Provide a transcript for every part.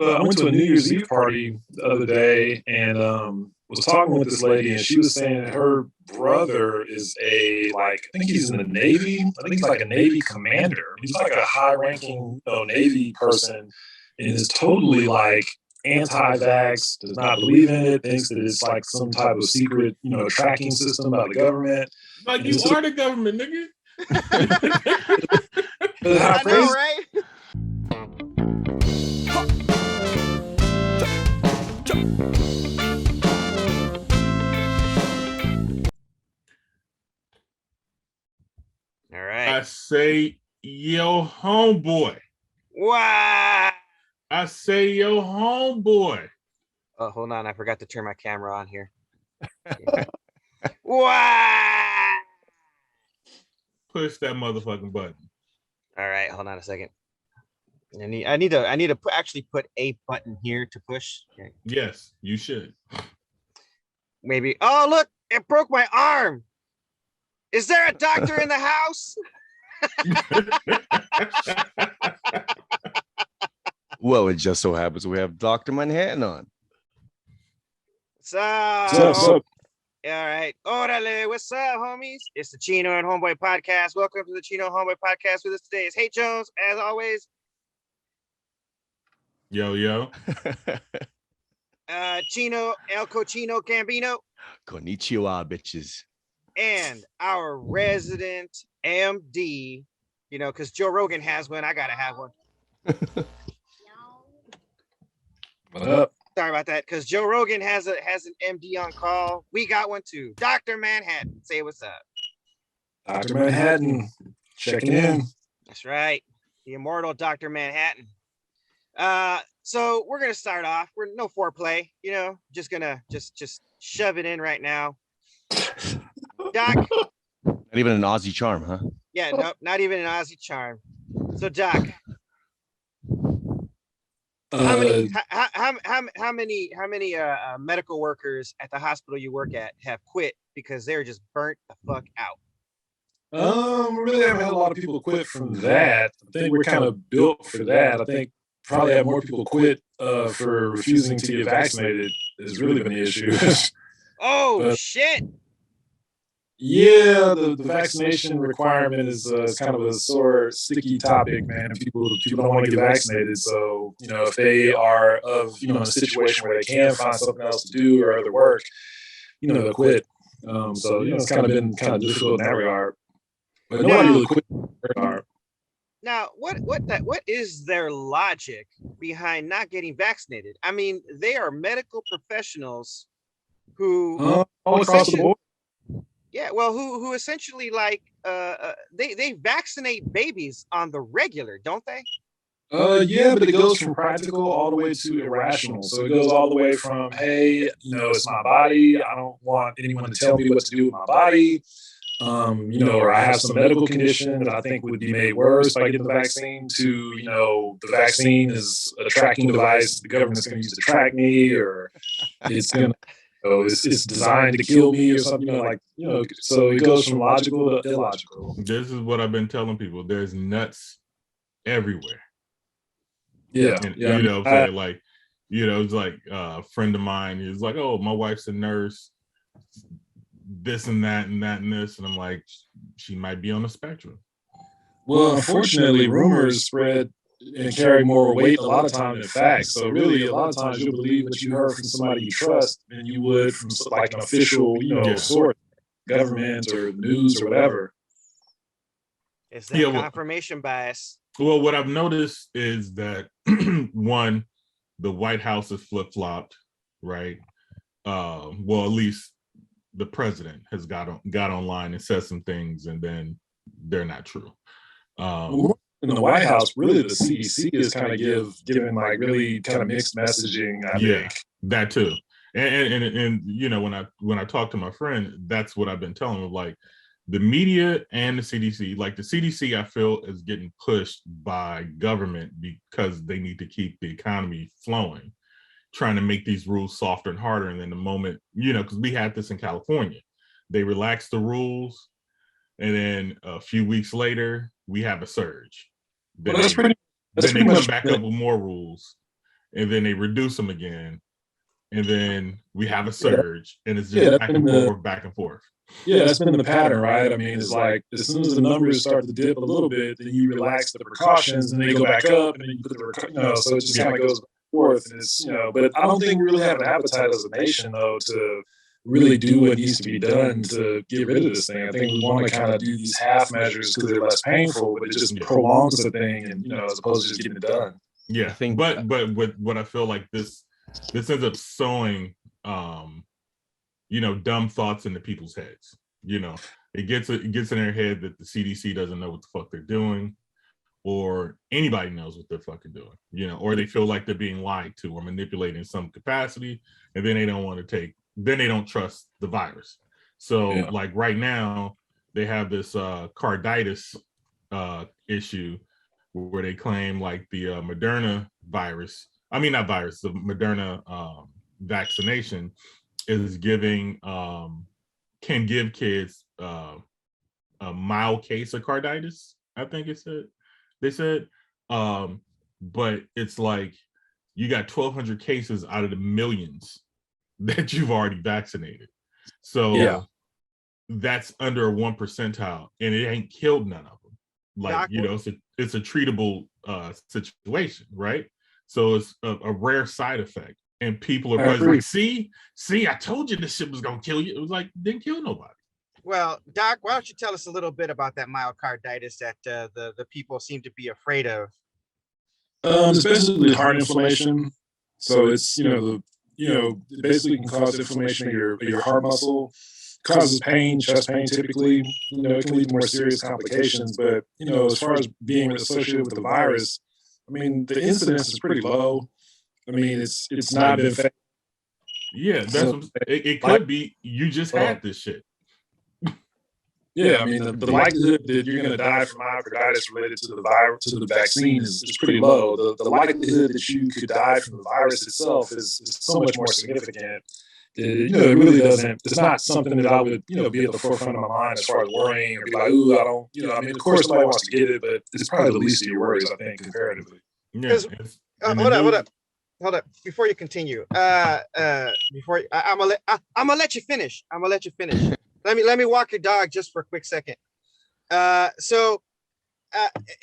I went to a New Year's Eve party the other day and was talking with this lady, and she was saying that her brother is I think he's in the Navy. I think he's like a Navy commander. He's like a high-ranking, Navy person, and is totally like anti-vax, does not believe in it, thinks that it's like some type of secret, tracking system by the government. Like you are the government, nigga. I know, right? All right. I say, yo, homeboy. Wow. I say, yo, homeboy. Oh, hold on. I forgot to turn my camera on here. Wow. Push that motherfucking button. All right, hold on a second. I need to actually put a button here to push. Okay. Yes, you should. Maybe. Oh, look, it broke my arm. Is there a doctor in the house? Well, it just so happens we have Dr. Manhattan on. So, So, all right. Orale, what's up, homies? It's the Chino and Homeboy podcast. Welcome to the Chino and Homeboy podcast. With us today is Hey Jones, as always. Yo. Chino, El Cochino Gambino. Konnichiwa, bitches. And our resident MD, because Joe Rogan has one, I gotta have one. what up? Sorry about that, because Joe Rogan has an MD on call. We got one too. Dr. Manhattan, say what's up. Dr. Manhattan, checking in. That's right, the immortal Dr. Manhattan. So we're gonna start off. We're no foreplay, just gonna just shove it in right now. Doc. Not even an Aussie charm, huh? Yeah, nope, not even an Aussie charm. So Doc, how many medical workers at the hospital you work at have quit because they're just burnt the fuck out? We really haven't had a lot of people quit from that. I think we're kind of built for that. I think probably have more people quit for refusing to get vaccinated has really been the issue. Oh, shit. Yeah, the vaccination requirement is kind of a sore, sticky topic, man. People don't want to get vaccinated. So, if they are in a situation where they can find something else to do or other work, they'll quit. So, it's kind of been kind of difficult in that regard. But nobody really quit in that regard. Now, what is their logic behind not getting vaccinated? I mean, they are medical professionals who all across the board. Yeah, well, who essentially they vaccinate babies on the regular, don't they? Yeah, but it goes from practical all the way to irrational. So it goes all the way from, hey, it's my body. I don't want anyone to tell me what to do with my body. Or I have some medical condition that I think would be made worse by getting the vaccine, to, the vaccine is a tracking device the government's going to use to track me, or it's going to, it's designed to kill me or something, so it goes from logical to illogical. This is what I've been telling people. There's nuts everywhere. Yeah. And, it's like a friend of mine is like, oh, my wife's a nurse, this and that and that and this. And I'm like, she might be on the spectrum. Well, unfortunately, rumors spread and carry more weight a lot of times than facts. So really, a lot of times you'll believe what you heard from somebody you trust than you would from like an official, source, government or news or whatever. It's that confirmation bias. Well, what I've noticed is that one, the White House has flip-flopped, right? Well, at least the president has got online and said some things, and then they're not true. In the White House, really, the CDC is kind of giving like really kind of mixed messaging. I think that too. And when I talk to my friend, that's what I've been telling him. Like the media and the CDC, like the CDC, I feel is getting pushed by government because they need to keep the economy flowing, trying to make these rules softer and harder. And then the moment, because we had this in California, they relaxed the rules, and then a few weeks later, we have a surge. Then they come back up with more rules, and then they reduce them again, and then we have a surge, and it's just back and forth. Yeah, that's been the pattern, right? I mean, it's like as soon as the numbers start to dip a little bit, then you relax the precautions, and they go back up, and then you put the so it just kind of goes back and forth. And it's but I don't think we really have an appetite as a nation though to really do what needs to be done to get rid of this thing. I think we want to kind of do these half measures because they're less painful, but it just prolongs the thing, and as opposed to just getting it done. Yeah, I think, but with what I feel like this ends up sowing dumb thoughts into people's heads. It gets in their head that the CDC doesn't know what the fuck they're doing, or anybody knows what they're fucking doing, or they feel like they're being lied to or manipulated in some capacity, and then they don't trust the virus. So like right now they have this carditis issue where they claim like the Moderna virus, the Moderna vaccination is can give kids a mild case of carditis, I think they said. But it's like you got 1,200 cases out of the millions that you've already vaccinated. So that's under a 1 percentile, and it ain't killed none of them. Like, it's a treatable situation, right? So it's a rare side effect. And people are like, see, I told you this shit was gonna kill you. It was like, didn't kill nobody. Well, Doc, why don't you tell us a little bit about that myocarditis that the people seem to be afraid of? Especially heart inflammation. So it's it basically can cause inflammation of your heart muscle, causes pain, chest pain typically. It can lead to more serious complications. But as far as being associated with the virus, I mean, the incidence is pretty low. I mean, it's not been fake. Yeah, that's it could be you just had this shit. Yeah, I mean, the likelihood that you're going to die from myocarditis related to the virus, to the vaccine is pretty low. The likelihood that you could die from the virus itself is so much more significant. It really doesn't. It's not something that I would be at the forefront of my mind as far as worrying or be like, ooh, I don't. I mean, of course, somebody wants to get it, but it's probably the least of your worries, I think, comparatively. Yeah. Hold up. Before you continue, I'm gonna let you finish. Let me walk your dog just for a quick second. So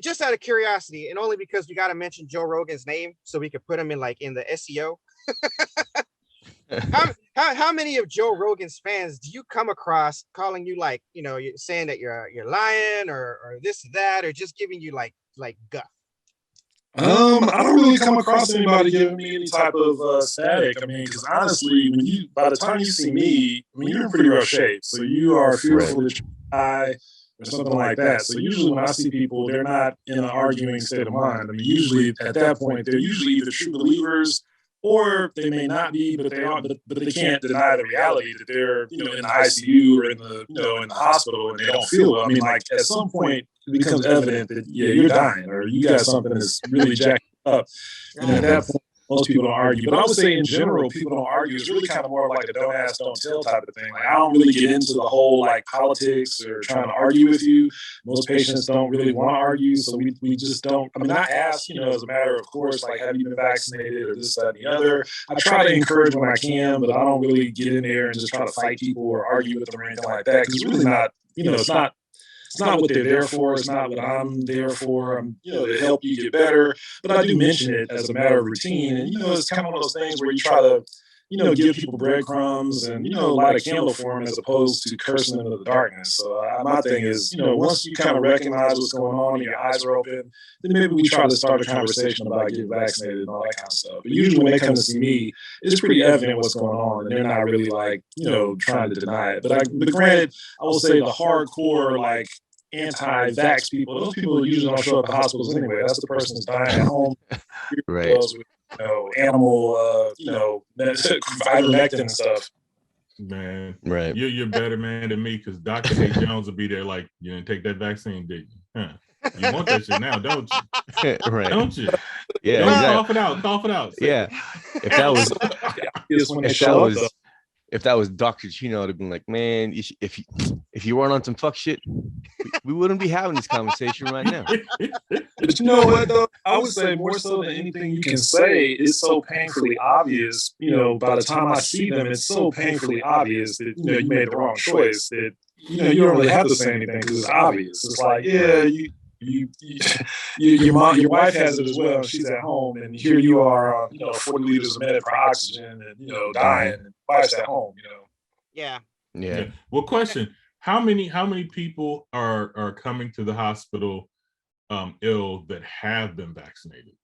just out of curiosity, and only because we got to mention Joe Rogan's name so we could put him in the SEO. How many of Joe Rogan's fans do you come across calling you you're saying that you're lying or this or that, or just giving you like guff? I don't really come across anybody giving me any type of static. I mean, because honestly, by the time you see me, I mean, you're in pretty rough shape. So you are fearful that you die or something like that. So usually when I see people, they're not in an arguing state of mind. I mean, usually at that point, they're usually either true believers or they may not be, but they are. But they can't deny the reality that they're in the ICU or in the hospital and they don't feel well. I mean, like at some point it becomes evident that you're dying or you got something that's really jacked up. And at that point, most people don't argue. But I would say in general, people don't argue. It's really kind of more like a don't ask, don't tell type of thing. Like I don't really get into the whole politics or trying to argue with you. Most patients don't really want to argue, so we just don't. I mean, I ask, as a matter of course, have you been vaccinated or this, that, and the other. I try to encourage when I can, but I don't really get in there and just try to fight people or argue with them or anything like that because it's really not. It's not what they're there for. It's not what I'm there for. I'm, to help you get better. But I do mention it as a matter of routine. And, it's kind of one of those things where you try to, give people breadcrumbs and, light a candle for them as opposed to cursing them into the darkness. So my thing is, once you kind of recognize what's going on and your eyes are open, then maybe we try to start a conversation about getting vaccinated and all that kind of stuff. But usually when they come to see me, it's pretty evident what's going on and they're not really trying to deny it. But granted, I will say the hardcore, anti-vax people, those people usually don't show up at hospitals anyway. That's the person that's dying at home. Right. Animal, ivermectin and stuff. Man, right. You're better man than me because Dr. A. Jones will be there like, you didn't take that vaccine, did you? Huh? You want that shit now, don't you? Right. Don't you? Yeah. Cough it out. Yeah. If if that was Dr. Chino, I'd have been like, man, if you weren't on some fuck shit, we wouldn't be having this conversation right now. But you know what, though? I would say more so than anything you can say, it's so painfully obvious. By the time I see them, it's so painfully obvious that, you made the wrong choice, that, you don't really have to say anything because it's obvious. It's like, yeah, your wife has it as well. She's at home, and here you are, 40 liters a minute per oxygen, and dying. And wife's at home. Yeah. Well, question: How many people are coming to the hospital ill that have been vaccinated?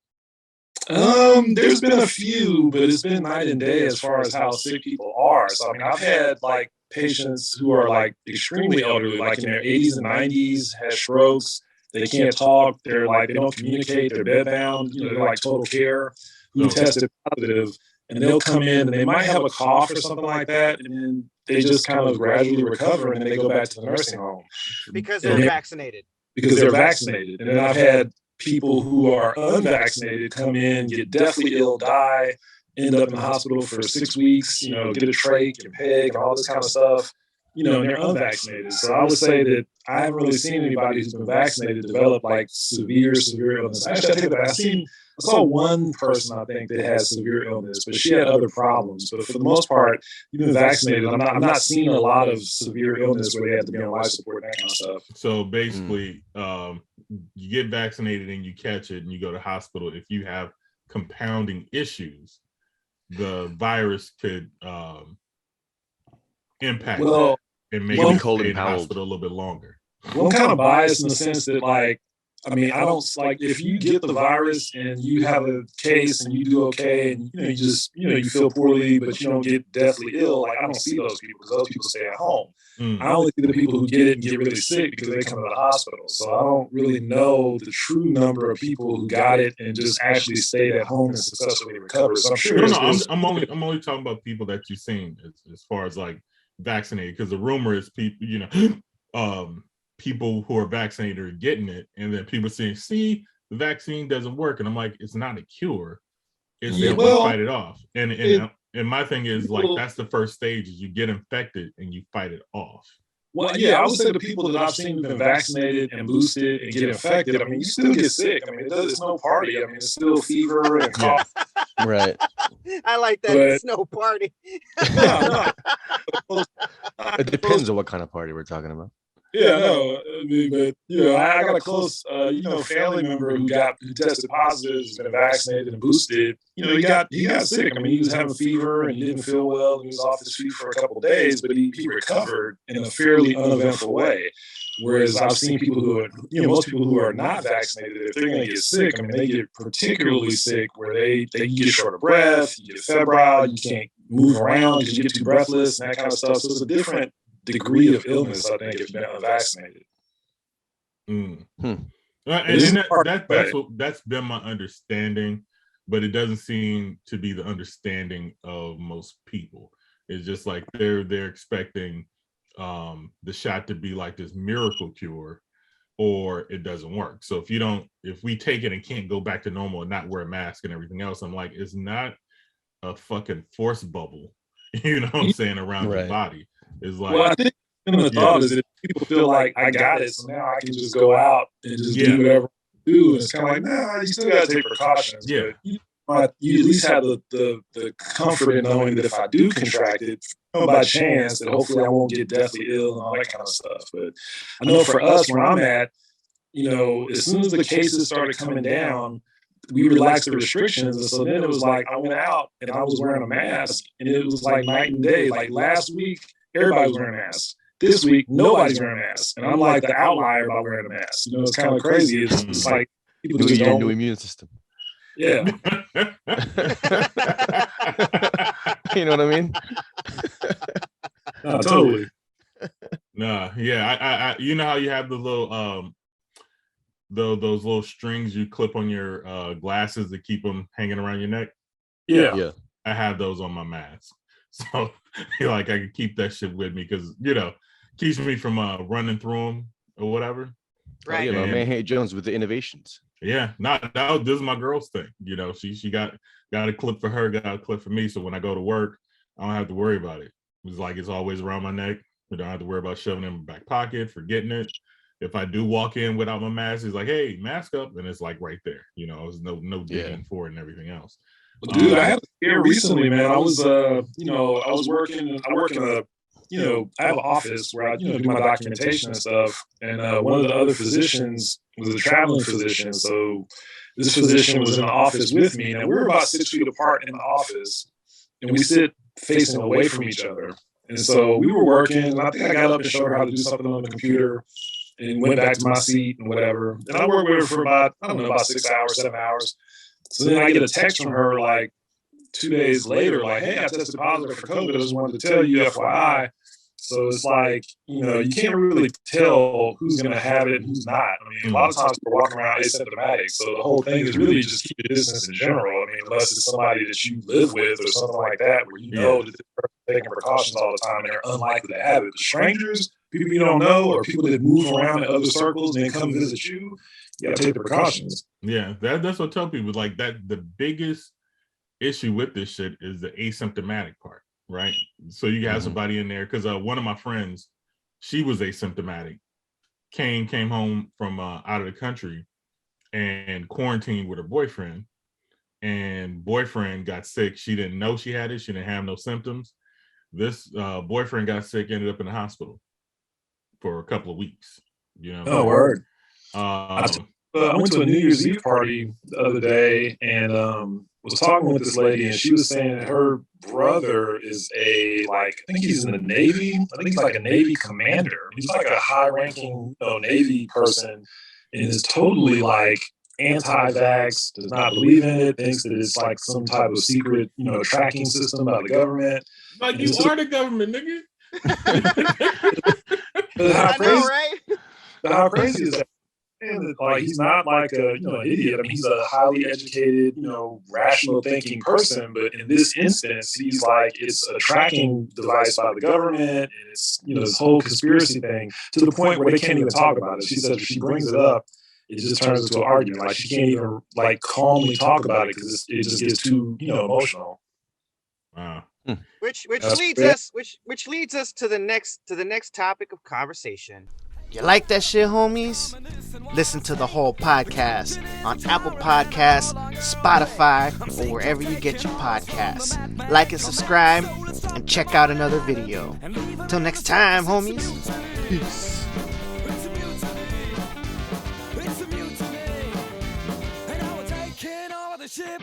There's been a few, but it's been night and day as far as how sick people are. So I mean, I've had like patients who are like extremely elderly, like in their 80s and 90s, had strokes. They can't talk. They're like, they don't communicate. They're bedbound. They're like total care, who tested positive, and they'll come in and they might have a cough or something like that, and then they just kind of gradually recover and then they go back to the nursing home because they're vaccinated. Because they're vaccinated. And then I've had people who are unvaccinated come in, get deathly ill, die, end up in the hospital for 6 weeks, get a trach and peg and all this kind of stuff. And they're unvaccinated. So I would say that I haven't really seen anybody who's been vaccinated develop like severe illness. Actually, I take that back. I saw one person, I think, that has severe illness, but she had other problems. But for the most part, you've been vaccinated. I'm not seeing a lot of severe illness where they have to be on life support and that kind of stuff. So basically, you get vaccinated and you catch it and you go to hospital. If you have compounding issues, the virus could impact that and make you stay in the hospital a little bit longer. Well, I'm kind of biased in the sense that, like, I mean, I don't like if you get the virus and you have a case and you do okay and you just you feel poorly but you don't get deathly ill. Like I don't see those people because those people stay at home. I only see the people who get it and get really sick because they come to the hospital. So I don't really know the true number of people who got it and just actually stayed at home and successfully recovered. So I'm sure. I'm only talking about people that you've seen as far as like vaccinated, because the rumor is people people who are vaccinated are getting it, and then people saying, see, the vaccine doesn't work. And I'm like, it's not a cure. It's they want to fight it off. And my thing is like, that's the first stage is you get infected and you fight it off. Well, yeah, I would say the people that I've seen who've been vaccinated and boosted and get infected, I mean, you still get sick. I mean, it's no party. I mean, it's still fever and cough. Right. I like that. It's no party. No. It depends on what kind of party we're talking about. Yeah, no, I mean, but I got a close, family member who tested positive, has been vaccinated and boosted. He got sick. I mean, he was having fever and he didn't feel well. And he was off his feet for a couple of days, but he recovered in a fairly uneventful way. Whereas I've seen people who are, most people who are not vaccinated, if they're going to get sick, I mean, they get particularly sick where they get short of breath, you get febrile, you can't move around because you get too breathless and that kind of stuff. So it's a different degree of illness, I think, if you're unvaccinated. That's been my understanding, but it doesn't seem to be the understanding of most people. It's just like they're expecting the shot to be like this miracle cure, or it doesn't work. So if we take it and can't go back to normal and not wear a mask and everything else, I'm like, it's not a fucking force bubble, what I'm saying, around your body. It's like, well, I think the thought is that people feel like I got it, so now I can just go out and just do whatever I do. And it's kind of like, nah, you still got to take precautions. Yeah. But you at least have the comfort in knowing that if I do contract it, by chance, that hopefully I won't get deathly ill and all that kind of stuff. But I know for us, where I'm at, as soon as the cases started coming down, we relaxed the restrictions. And so then it was like I went out and I was wearing a mask, and it was like night and day. Like last week, everybody was wearing masks. This week, nobody's wearing masks. And I'm like the outlier by wearing a mask. It's kind of crazy. It's like people just don't. New immune system. Yeah. You know what I mean? No, totally. Nah, yeah. I you know how you have the little those little strings you clip on your glasses to keep them hanging around your neck? Yeah. I have those on my mask. So like I can keep that shit with me because keeps me from running through them or whatever. Right. Manhatta Jones with the innovations. Yeah, this is my girl's thing. She got a clip for her, got a clip for me. So when I go to work, I don't have to worry about it. It's like it's always around my neck. I don't have to worry about shoving it in my back pocket, forgetting it. If I do walk in without my mask, it's like, hey, mask up, and it's like right there. You know, there's no digging for it and everything else. Well, dude, I had a scare recently, man. I was, I work in a, I have an office where I, do my documentation and stuff. And one of the other physicians was a traveling physician. So this physician was in the office with me, and we were about 6 feet apart in the office, and we sit facing away from each other. And so we were working, and I think I got up and showed her how to do something on the computer and went back to my seat and whatever. And I worked with her for about 6 hours, 7 hours. So then I get a text from her like 2 days later, like, hey, I tested positive for COVID. I just wanted to tell you, FYI. So it's like, you can't really tell who's going to have it and who's not. I mean, a lot of times people are walking around asymptomatic. So the whole thing is really just keep your distance in general. I mean, unless it's somebody that you live with or something like that, where that they're taking precautions all the time and they're unlikely to have it. But strangers, people you don't know, or people that move around in other circles and then come visit you, you got to take the precautions. Yeah, that's what I tell people. Like that, the biggest issue with this shit is the asymptomatic part, right? So you have somebody in there, because one of my friends, she was asymptomatic, came home from out of the country and quarantined with her boyfriend, and boyfriend got sick. She didn't know she had it. She didn't have no symptoms. This boyfriend got sick, ended up in the hospital for a couple of weeks. Oh, word. I went to a New Year's Eve party the other day and was talking with this lady, and she was saying that her brother is I think he's in the Navy. I think he's like a Navy commander. He's like a high-ranking Navy person, and is totally like anti-vax, does not believe in it, thinks that it's like some type of secret, tracking system by the government. Like, you are the government, nigga. I know, right? How crazy is that? And like, he's not like an idiot. I mean, he's a highly educated, rational thinking person. But in this instance, he's like, it's a tracking device by the government, and it's this whole conspiracy thing, to the point where they can't even talk about it. She said if she brings it up, it just turns into an argument. Like, she can't even like calmly talk about it because it just gets too emotional. Wow. Which leads us to the next topic of conversation. You like that shit, homies? Listen to the whole podcast on Apple Podcasts, Spotify, or wherever you get your podcasts. Like and subscribe, and check out another video. Till next time, homies. Peace. Ship